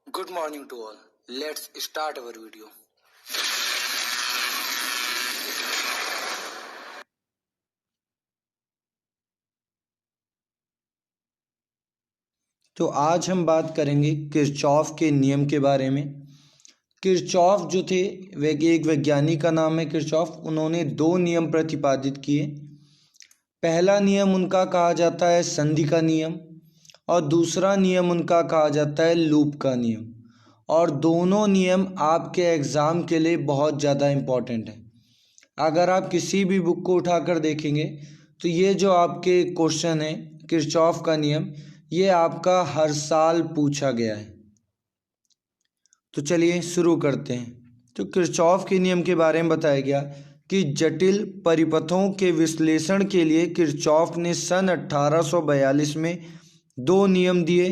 Good morning to all. Let's start our video. तो आज हम बात करेंगे किरचॉफ के नियम के बारे में। किरचॉफ जो थे वे एक वैज्ञानिक का नाम है किरचॉफ। उन्होंने दो नियम प्रतिपादित किए। पहला नियम उनका कहा जाता है संधि का नियम और दूसरा नियम उनका कहा जाता है लूप का नियम। और दोनों नियम आपके एग्ज़ाम के लिए बहुत ज़्यादा इम्पॉर्टेंट है। अगर आप किसी भी बुक को उठाकर देखेंगे तो ये जो आपके क्वेश्चन है किरचॉफ का नियम, ये आपका हर साल पूछा गया है। तो चलिए शुरू करते हैं। तो किरचॉफ के नियम के बारे में बताया गया कि जटिल परिपथों के विश्लेषण के लिए किरचॉफ ने सन 1842 में दो नियम दिए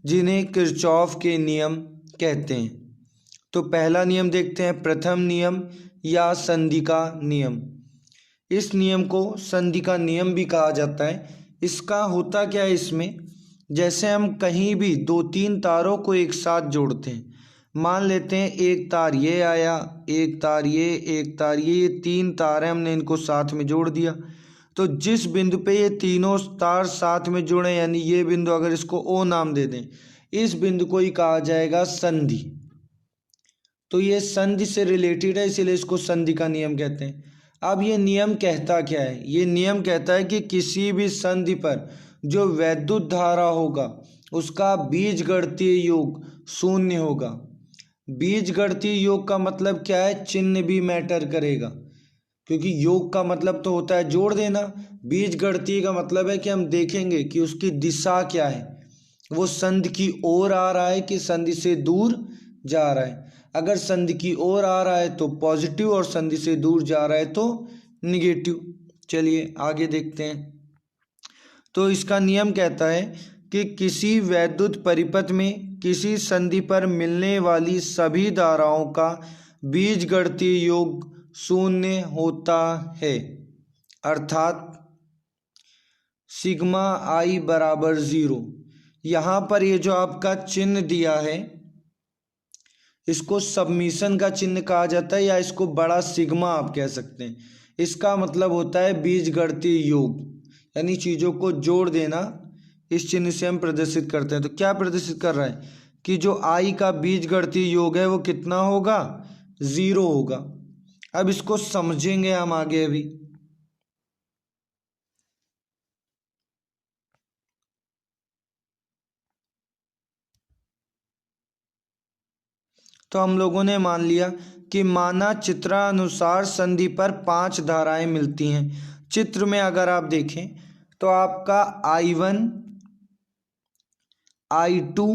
जिन्हें किरचॉफ के नियम कहते हैं। तो पहला नियम देखते हैं, प्रथम नियम या संधि का नियम। इस नियम को संधि का नियम भी कहा जाता है। इसका होता क्या है, इसमें जैसे हम कहीं भी दो तीन तारों को एक साथ जोड़ते हैं, मान लेते हैं एक तार ये आया, एक तार ये, एक तार ये तीन तार हैं, हमने इनको साथ में जोड़ दिया। तो जिस बिंदु पे ये तीनों तार साथ में जुड़े, यानी ये बिंदु अगर इसको ओ नाम दे दें, इस बिंदु को ही कहा जाएगा संधि। तो ये संधि से रिलेटेड है, इसीलिए इसको संधि का नियम कहते हैं। अब ये नियम कहता क्या है? ये नियम कहता है कि किसी भी संधि पर जो वैद्युत धारा होगा उसका बीजगणितीय योग शून्य होगा। बीजगणितीय योग का मतलब क्या है? चिन्ह भी मैटर करेगा, क्योंकि योग का मतलब तो होता है जोड़ देना। बीजगणितीय का मतलब है कि हम देखेंगे कि उसकी दिशा क्या है, वो संधि की ओर आ रहा है कि संधि से दूर जा रहा है। अगर संधि की ओर आ रहा है तो पॉजिटिव और संधि से दूर जा रहा है तो निगेटिव। चलिए आगे देखते हैं। तो इसका नियम कहता है कि किसी वैद्युत परिपथ में किसी संधि पर मिलने वाली सभी धाराओं का बीजगणितीय योग शून्य होता है, अर्थात सिग्मा आई बराबर 0। यहाँ पर ये जो आपका चिन्ह दिया है इसको सबमिशन का चिन्ह कहा जाता है, या इसको बड़ा सिग्मा आप कह सकते हैं। इसका मतलब होता है बीजगणितीय योग, यानी चीज़ों को जोड़ देना। इस चिन्ह से हम प्रदर्शित करते हैं। तो क्या प्रदर्शित कर रहा है कि जो आई का बीजगणितीय योग है वो कितना होगा? 0 होगा। अब इसको समझेंगे हम आगे। अभी तो हम लोगों ने मान लिया कि माना चित्रानुसार संधि पर 5 धाराएं मिलती हैं। चित्र में अगर आप देखें तो आपका I1 I2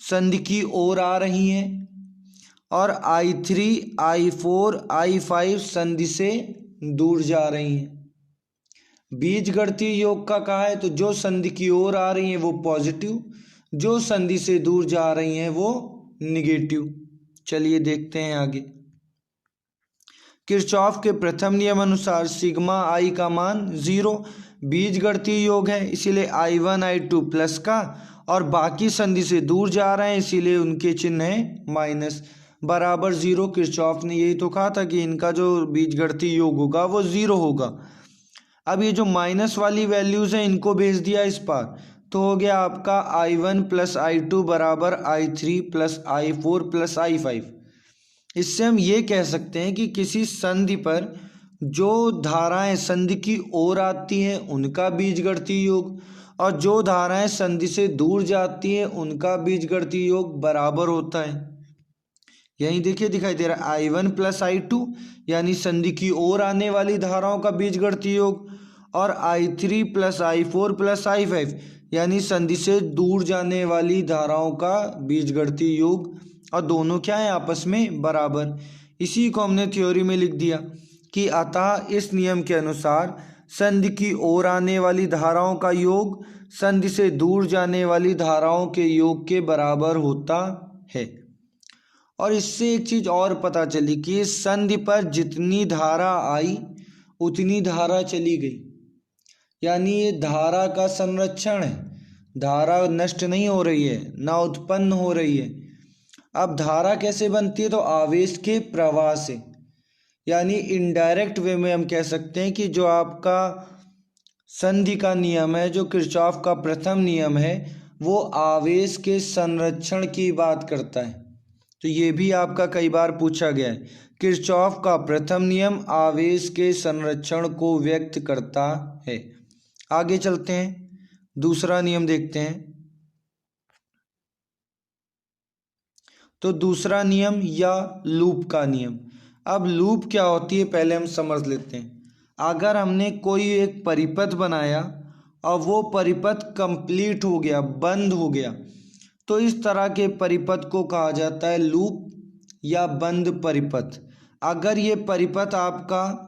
संधि की ओर आ रही हैं और I3 I4 I5 संधि से दूर जा रही हैं। बीजगणितीय योग का कहा है, तो जो संधि की ओर आ रही हैं वो पॉजिटिव, जो संधि से दूर जा रही हैं वो निगेटिव। चलिए देखते हैं आगे। किरचॉफ के प्रथम नियम अनुसार सिग्मा आई का मान 0 बीजगणितीय योग है, इसीलिए I1 I2 प्लस का, और बाकी संधि से दूर जा रहे हैं इसीलिए उनके चिन्ह है माइनस, बराबर 0। किरचॉफ ने यही तो कहा था कि इनका जो बीजगणितीय योग होगा वो 0 होगा। अब ये जो माइनस वाली वैल्यूज़ हैं इनको भेज दिया इस पार, तो हो गया आपका I1 प्लस I2 बराबर I3 plus I4 plus I5। इससे हम ये कह सकते हैं कि किसी संधि पर जो धाराएं संधि की ओर आती हैं उनका बीजगणितीय योग और जो धाराएं संधि से दूर जाती हैं उनका बीजगणितीय योग बराबर होता है। यहीं देखिए दिखाई दे रहा है I1 प्लस I2 यानी संधि की ओर आने वाली धाराओं का बीजगणितीय योग, और I3 plus I4 plus I5 यानी संधि से दूर जाने वाली धाराओं का बीजगणितीय योग, और दोनों क्या है आपस में बराबर। इसी को हमने थ्योरी में लिख दिया कि अतः इस नियम के अनुसार संधि की ओर आने वाली धाराओं का योग संधि से दूर जाने वाली धाराओं के योग के बराबर होता है। और इससे एक चीज़ और पता चली कि इस संधि पर जितनी धारा आई उतनी धारा चली गई, यानी ये धारा का संरक्षण है। धारा नष्ट नहीं हो रही है, ना उत्पन्न हो रही है। अब धारा कैसे बनती है? तो आवेश के प्रवाह से, यानी इनडायरेक्ट वे में हम कह सकते हैं कि जो आपका संधि का नियम है, जो किरचॉफ का प्रथम नियम है, वो आवेश के संरक्षण की बात करता है। तो ये भी आपका कई बार पूछा गया है। किरचॉफ का प्रथम नियम आवेश के संरक्षण को व्यक्त करता है। आगे चलते हैं, दूसरा नियम देखते हैं। तो दूसरा नियम या लूप का नियम। अब लूप क्या होती है पहले हम समझ लेते हैं। अगर हमने कोई एक परिपथ बनाया और वो परिपथ कंप्लीट हो गया, बंद हो गया, तो इस तरह के परिपथ को कहा जाता है लूप या बंद परिपथ। अगर ये परिपथ आपका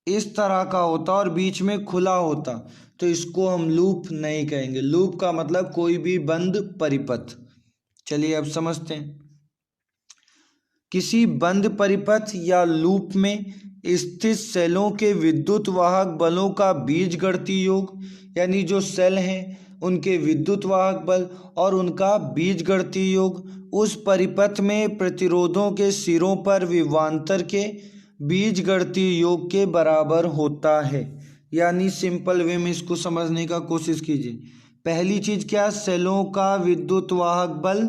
इस तरह का होता और बीच में खुला होता तो इसको हम लूप नहीं कहेंगे। लूप का मतलब कोई भी बंद परिपथ। चलिए अब समझते हैं। किसी बंद परिपथ या लूप में स्थित सेलों के विद्युत वाहक बलों का बीजगणितीय योग, यानी जो सेल हैं उनके विद्युत वाहक बल और उनका बीजगणितीय योग उस परिपथ में प्रतिरोधों के सिरों पर विभवांतर के बीजगणितीय योग के बराबर होता है। यानी सिंपल वे में इसको समझने का कोशिश कीजिए। पहली चीज़ क्या? सेलों का विद्युत वाहक बल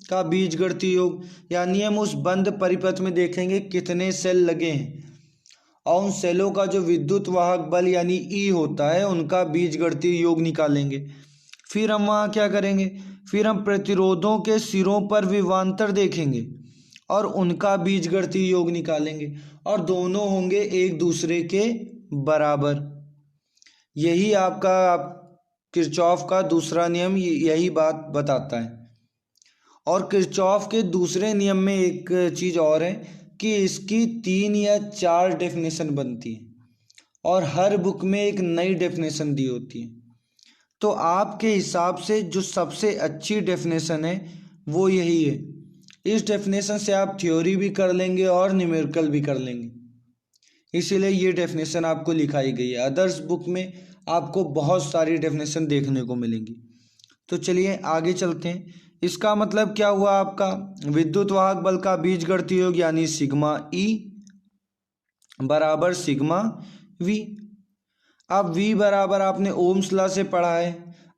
का बीजगणितीय योग, यानी हम उस बंद परिपथ में देखेंगे कितने सेल लगे हैं और उन सेलों का जो विद्युत वाहक बल यानी ई होता है उनका बीजगणितीय योग निकालेंगे। फिर हम वहाँ क्या करेंगे? फिर हम प्रतिरोधों के सिरों पर विभवांतर देखेंगे और उनका बीजगणितीय योग निकालेंगे और दोनों होंगे एक दूसरे के बराबर। यही आपका किरचॉफ का दूसरा नियम यही बात बताता है। और किरचॉफ के दूसरे नियम में एक चीज़ और है कि इसकी 3 या 4 डेफिनेशन बनती है और हर बुक में एक नई डेफिनेशन दी होती है। तो आपके हिसाब से जो सबसे अच्छी डेफिनेशन है वो यही है। इस डेफिनेशन से आप थ्योरी भी कर लेंगे और न्यूमेरिकल भी कर लेंगे, इसीलिए ये डेफिनेशन आपको लिखाई गई है। अदर्स बुक में आपको बहुत सारी डेफिनेशन देखने को मिलेंगी। तो चलिए आगे चलते हैं। इसका मतलब क्या हुआ? आपका विद्युत वाहक बल का बीजगणितीय योग यानी सिग्मा ई बराबर सिग्मा वी। अब V बराबर आपने ओम्स लॉ से पढ़ा है,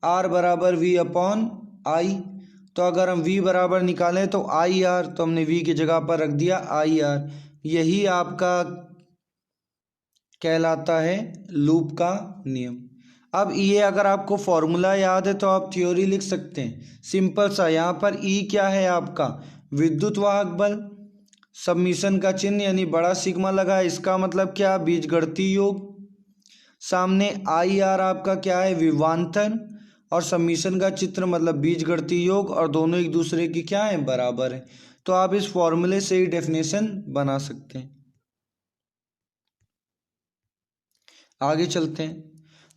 R बराबर V अपॉन आई। तो अगर हम V बराबर निकालें तो आई आर, तो हमने V की जगह पर रख दिया आई आर। यही आपका कहलाता है लूप का नियम। अब ये अगर आपको फॉर्मूला याद है तो आप थ्योरी लिख सकते हैं सिंपल सा। यहाँ पर E क्या है? आपका विद्युत वाहक बल, सबमिशन का चिन्ह यानी बड़ा सिग्मा लगा है, इसका मतलब क्या? बीजगणितीय योग। सामने आई आर आपका क्या है? विभवांतर, और सबमिशन का चित्र मतलब बीजगणितीय योग, और दोनों एक दूसरे की क्या है? बराबर है। तो आप इस फॉर्मूले से ही डेफिनेशन बना सकते हैं। आगे चलते हैं।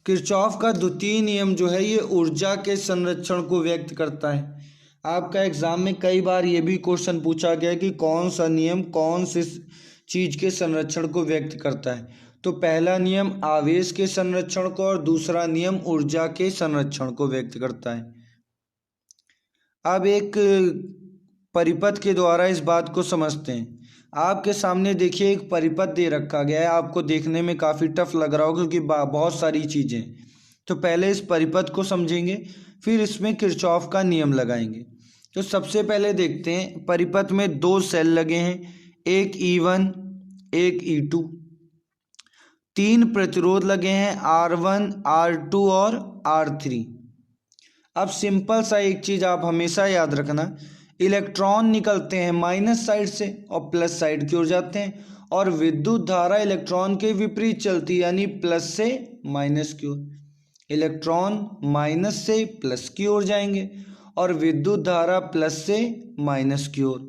किरचॉफ का द्वितीय नियम जो है ये ऊर्जा के संरक्षण को व्यक्त करता है। आपका एग्जाम में कई बार ये भी क्वेश्चन पूछा गया कि कौन सा नियम कौन से चीज के संरक्षण को व्यक्त करता है। तो पहला नियम आवेश के संरक्षण को और दूसरा नियम ऊर्जा के संरक्षण को व्यक्त करता है। अब एक परिपथ के द्वारा इस बात को समझते हैं। आपके सामने देखिए एक परिपथ दे रखा गया है, आपको देखने में काफ़ी टफ लग रहा होगा क्योंकि बहुत सारी चीज़ें। तो पहले इस परिपथ को समझेंगे, फिर इसमें किरचॉफ का नियम लगाएंगे। तो सबसे पहले देखते हैं, परिपथ में 2 सेल लगे हैं, एक E1 एक E2। 3 प्रतिरोध लगे हैं, R1 R2 और R3। अब सिंपल सा एक चीज़ आप हमेशा याद रखना, इलेक्ट्रॉन निकलते हैं माइनस साइड से और प्लस साइड की ओर जाते हैं, और विद्युत धारा इलेक्ट्रॉन के विपरीत चलती है यानी प्लस से माइनस की ओर। इलेक्ट्रॉन माइनस से प्लस की ओर जाएंगे और विद्युत धारा प्लस से माइनस की ओर।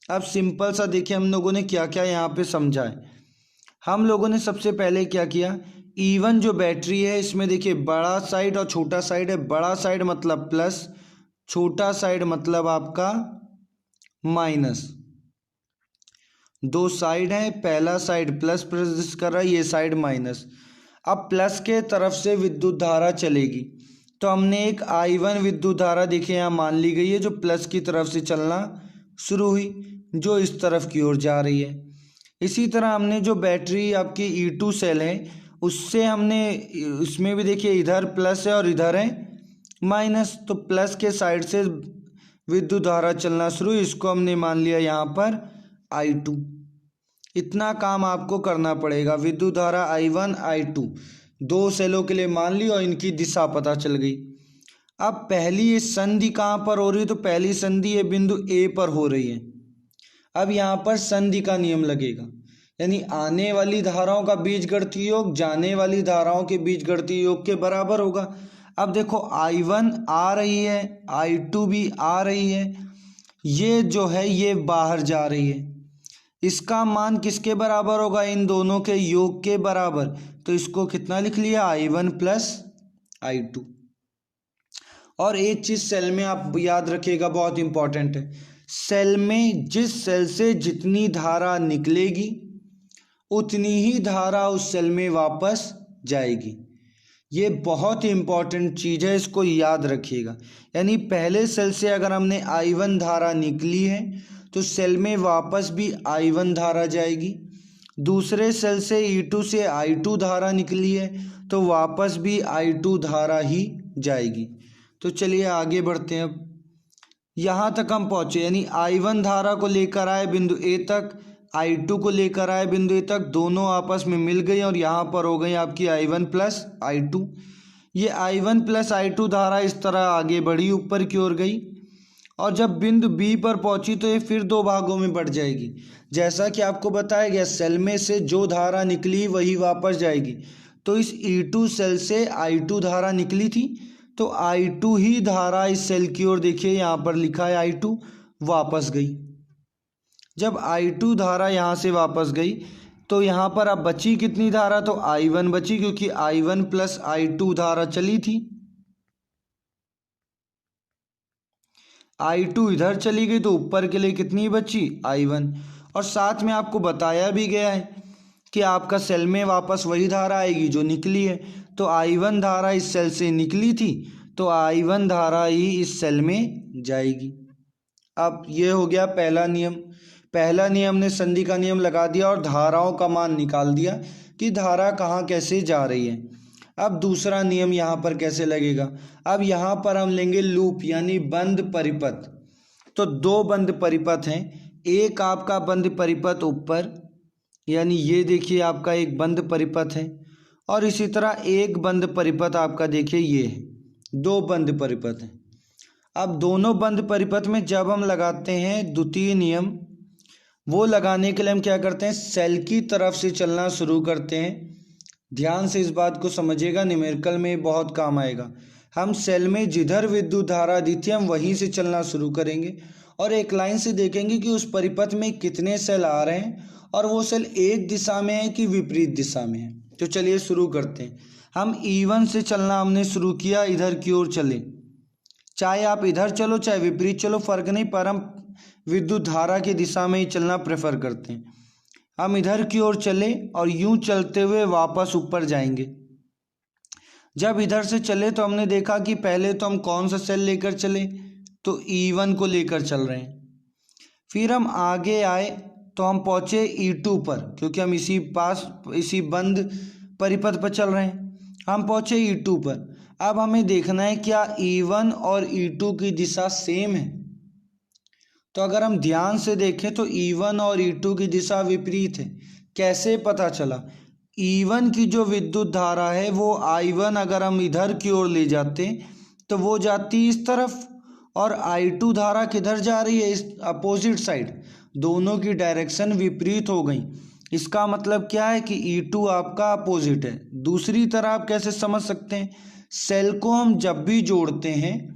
अब सिंपल सा देखिए हम लोगों ने क्या क्या यहाँ पे समझा है। हम लोगों ने सबसे पहले क्या किया, E1 जो बैटरी है इसमें देखिए बड़ा साइड और छोटा साइड है। बड़ा साइड मतलब प्लस, छोटा साइड मतलब आपका माइनस। 2 साइड है, पहला साइड प्लस प्रदर्शित कर रहा है, ये साइड माइनस। अब प्लस के तरफ से विद्युत धारा चलेगी, तो हमने एक I1 विद्युत धारा देखिए यहाँ मान ली गई है जो प्लस की तरफ से चलना शुरू हुई जो इस तरफ की ओर जा रही है। इसी तरह हमने जो बैटरी आपकी E2 सेल है उससे हमने इसमें भी देखिए इधर प्लस है और इधर है माइनस, तो प्लस के साइड से विद्युत धारा चलना शुरू, इसको हमने मान लिया यहाँ पर I2। इतना काम आपको करना पड़ेगा। विद्युत धारा I1 I2 दो सेलों के लिए मान ली और इनकी दिशा पता चल गई। अब पहली ये संधि कहाँ पर हो रही है, तो पहली संधि ये बिंदु A पर हो रही है। अब यहाँ पर संधि का नियम लगेगा, यानी आने वाली धाराओं का बीजगणितीय योग जाने वाली धाराओं के बीजगणितीय योग के बराबर होगा। अब देखो I1 आ रही है, I2 भी आ रही है, ये जो है ये बाहर जा रही है, इसका मान किसके बराबर होगा, इन दोनों के योग के बराबर। तो इसको कितना लिख लिया, I1 प्लस I2। और एक चीज सेल में आप याद रखिएगा, बहुत इंपॉर्टेंट है, सेल में जिस सेल से जितनी धारा निकलेगी उतनी ही धारा उस सेल में वापस जाएगी। ये बहुत इंपॉर्टेंट चीज़ है, इसको याद रखिएगा। यानी पहले सेल से अगर हमने I1 धारा निकली है तो सेल में वापस भी I1 धारा जाएगी। दूसरे सेल से E2 से I2 धारा निकली है तो वापस भी I2 धारा ही जाएगी। तो चलिए आगे बढ़ते हैं। अब यहाँ तक हम पहुँचे, यानी I1 धारा को लेकर आए बिंदु A तक, I2 को लेकर आए बिंदु A तक, दोनों आपस में मिल गई और यहाँ पर हो गई आपकी I1 प्लस I2। ये I1 प्लस I2 धारा इस तरह आगे बढ़ी, ऊपर की ओर गई और जब बिंदु B पर पहुँची तो ये फिर दो भागों में बढ़ जाएगी। जैसा कि आपको बताया गया, सेल में से जो धारा निकली वही वापस जाएगी। तो इस E2 सेल से I2 धारा निकली थी तो I2 ही धारा इस सेल की ओर, देखिए यहाँ पर लिखा है I2, वापस गई। जब I2 धारा यहाँ से वापस गई तो यहाँ पर अब बची कितनी धारा, तो I1 बची, क्योंकि I1 प्लस I2 धारा चली थी। I2 इधर चली गई तो ऊपर के लिए कितनी बची, I1। और साथ में आपको बताया भी गया है कि आपका सेल में वापस वही धारा आएगी जो निकली है। तो I1 धारा इस सेल से निकली थी तो I1 धारा ही इस सेल में जाएगी। अब ये हो गया पहला नियम। पहला नियम ने संधि का नियम लगा दिया और धाराओं का मान निकाल दिया कि धारा कहाँ कैसे जा रही है। अब दूसरा नियम यहाँ पर कैसे लगेगा, अब यहाँ पर हम लेंगे लूप यानी बंद परिपथ। तो दो बंद परिपथ हैं, एक आपका बंद परिपथ ऊपर, यानी ये देखिए आपका एक बंद परिपथ है, और इसी तरह एक बंद परिपथ आपका देखिए ये है, दो बंद परिपथ हैं। अब दोनों बंद परिपथ में जब हम लगाते हैं द्वितीय नियम, वो लगाने के लिए हम क्या करते हैं, सेल की तरफ से चलना शुरू करते हैं। ध्यान से इस बात को समझिएगा, न्यूमेरिकल में बहुत काम आएगा। हम सेल में जिधर विद्युत धारा दी थी हम वहीं से चलना शुरू करेंगे और एक लाइन से देखेंगे कि उस परिपथ में कितने सेल आ रहे हैं और वो सेल एक दिशा में है कि विपरीत दिशा में है। तो चलिए शुरू करते हैं। हम E1 से चलना हमने शुरू किया, इधर की ओर चले, चाहे आप इधर चलो चाहे विपरीत चलो फर्क नहीं, पर हम विद्युत धारा की दिशा में ही चलना प्रेफर करते हैं। हम इधर की ओर चले और यूं चलते हुए वापस ऊपर जाएंगे। जब इधर से चले तो हमने देखा कि पहले तो हम कौन सा सेल लेकर चले, तो E1 को लेकर चल रहे हैं। फिर हम आगे आए तो हम पहुँचे E2 पर, क्योंकि हम इसी बंद परिपथ पर चल रहे हैं। हम पहुँचे E2 पर। अब हमें देखना है क्या E1 और E2 की दिशा सेम है। तो अगर हम ध्यान से देखें तो E1 और E2 की दिशा विपरीत है। कैसे पता चला, E1 की जो विद्युत धारा है वो I1 अगर हम इधर की ओर ले जाते तो वो जाती इस तरफ, और I2 धारा किधर जा रही है, इस अपोजिट साइड। दोनों की डायरेक्शन विपरीत हो गई। इसका मतलब क्या है कि E2 आपका अपोजिट है। दूसरी तरह आप कैसे समझ सकते हैं, सेल को हम जब भी जोड़ते हैं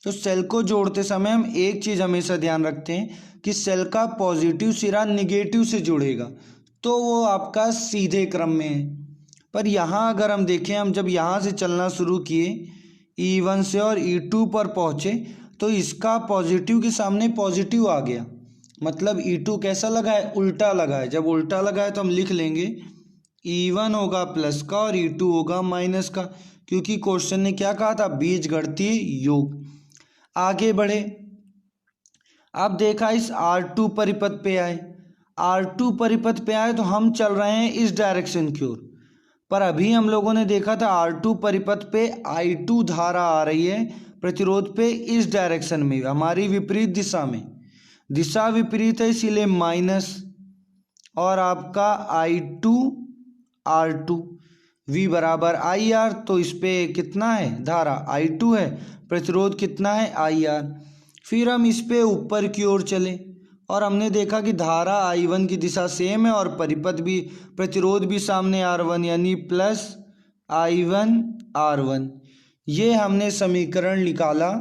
तो सेल को जोड़ते समय हम एक चीज़ हमेशा ध्यान रखते हैं कि सेल का पॉजिटिव सिरा निगेटिव से जुड़ेगा तो वो आपका सीधे क्रम में है। पर यहाँ अगर हम देखें, हम जब यहाँ से चलना शुरू किए E1 से और E2 पर पहुँचे तो इसका पॉजिटिव के सामने पॉजिटिव आ गया, मतलब E2 कैसा लगा है, उल्टा लगा है। जब उल्टा लगा है तो हम लिख लेंगे E1 होगा प्लस का और E2 होगा माइनस का, क्योंकि क्वेश्चन ने क्या कहा था, बीजगणितीय योग। आगे बढ़े। अब देखा इस R2 परिपथ पे आए, R2 परिपथ पे आए तो हम चल रहे हैं इस डायरेक्शन की ओर, पर अभी हम लोगों ने देखा था R2 परिपथ पे I2 धारा आ रही है प्रतिरोध पे इस डायरेक्शन में, हमारी विपरीत दिशा में, दिशा विपरीत है इसीलिए माइनस, और आपका I2 R2 V बराबर IR, तो इस पे कितना है धारा I2 है, प्रतिरोध कितना है IR। फिर हम इस पे ऊपर की ओर चले और हमने देखा कि धारा I1 की दिशा सेम है और परिपथ भी, प्रतिरोध भी सामने R1 यानी प्लस I1 R1। ये हमने समीकरण निकाला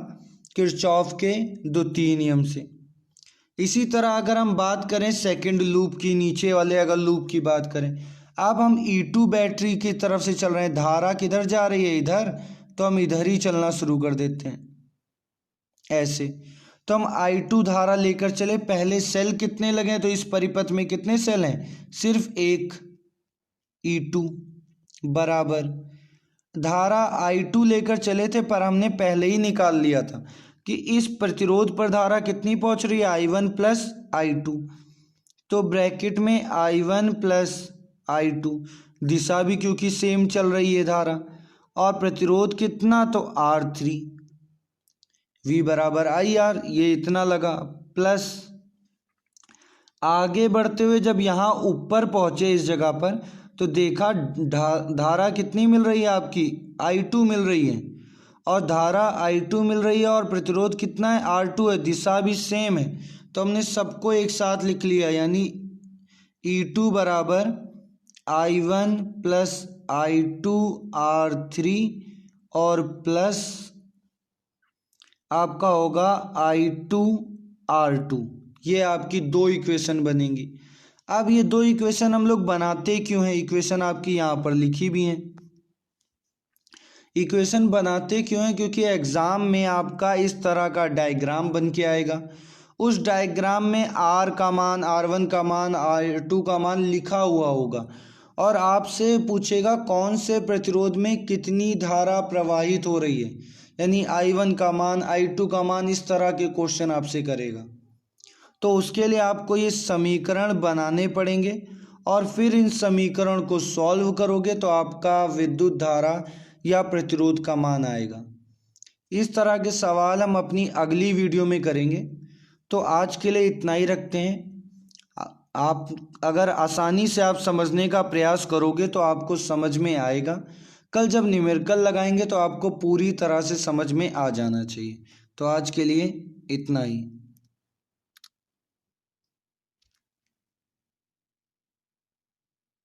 किरचॉफ के द्वितीय नियम से। इसी तरह अगर हम बात करें सेकंड लूप की, नीचे वाले अगर लूप की बात करें, अब हम E2 बैटरी की तरफ से चल रहे हैं, धारा किधर जा रही है इधर, तो हम इधर ही चलना शुरू कर देते हैं ऐसे। तो हम I2 धारा लेकर चले, पहले सेल कितने लगे, तो इस परिपथ में कितने सेल हैं, सिर्फ एक, E2 बराबर धारा I2 लेकर चले थे, पर हमने पहले ही निकाल लिया था कि इस प्रतिरोध पर धारा कितनी पहुंच रही है, I1 प्लस I2, तो ब्रैकेट में I1 प्लस I2, दिशा भी क्योंकि सेम चल रही है धारा, और प्रतिरोध कितना, तो R3, V बराबर IR, ये इतना लगा, प्लस आगे बढ़ते हुए जब यहाँ ऊपर पहुँचे इस जगह पर, तो देखा धारा कितनी मिल रही है आपकी, I2 मिल रही है, और धारा I2 मिल रही है और प्रतिरोध कितना है, R2 है, दिशा भी सेम है, तो हमने सबको एक साथ लिख लिया, यानी E2 बराबर I1 प्लस I2 R3 और प्लस आपका होगा I2 R2। ये आपकी दो इक्वेशन बनेंगी। अब ये दो इक्वेशन हम लोग बनाते क्यों हैं, इक्वेशन आपकी यहाँ पर लिखी भी हैं। इक्वेशन बनाते क्यों हैं, क्योंकि एग्ज़ाम में आपका इस तरह का डायग्राम बन के आएगा, उस डायग्राम में R का मान, R1 का मान, R2 का मान लिखा हुआ होगा, और आपसे पूछेगा कौन से प्रतिरोध में कितनी धारा प्रवाहित हो रही है, यानी I1 का मान, I2 का मान, इस तरह के क्वेश्चन आपसे करेगा। तो उसके लिए आपको ये समीकरण बनाने पड़ेंगे, और फिर इन समीकरण को सॉल्व करोगे तो आपका विद्युत धारा या प्रतिरोध का मान आएगा। इस तरह के सवाल हम अपनी अगली वीडियो में करेंगे। तो आज के लिए इतना ही रखते हैं। आप अगर आसानी से आप समझने का प्रयास करोगे तो आपको समझ में आएगा, कल जब न्यूमेरिकल लगाएंगे तो आपको पूरी तरह से समझ में आ जाना चाहिए। तो आज के लिए इतना ही।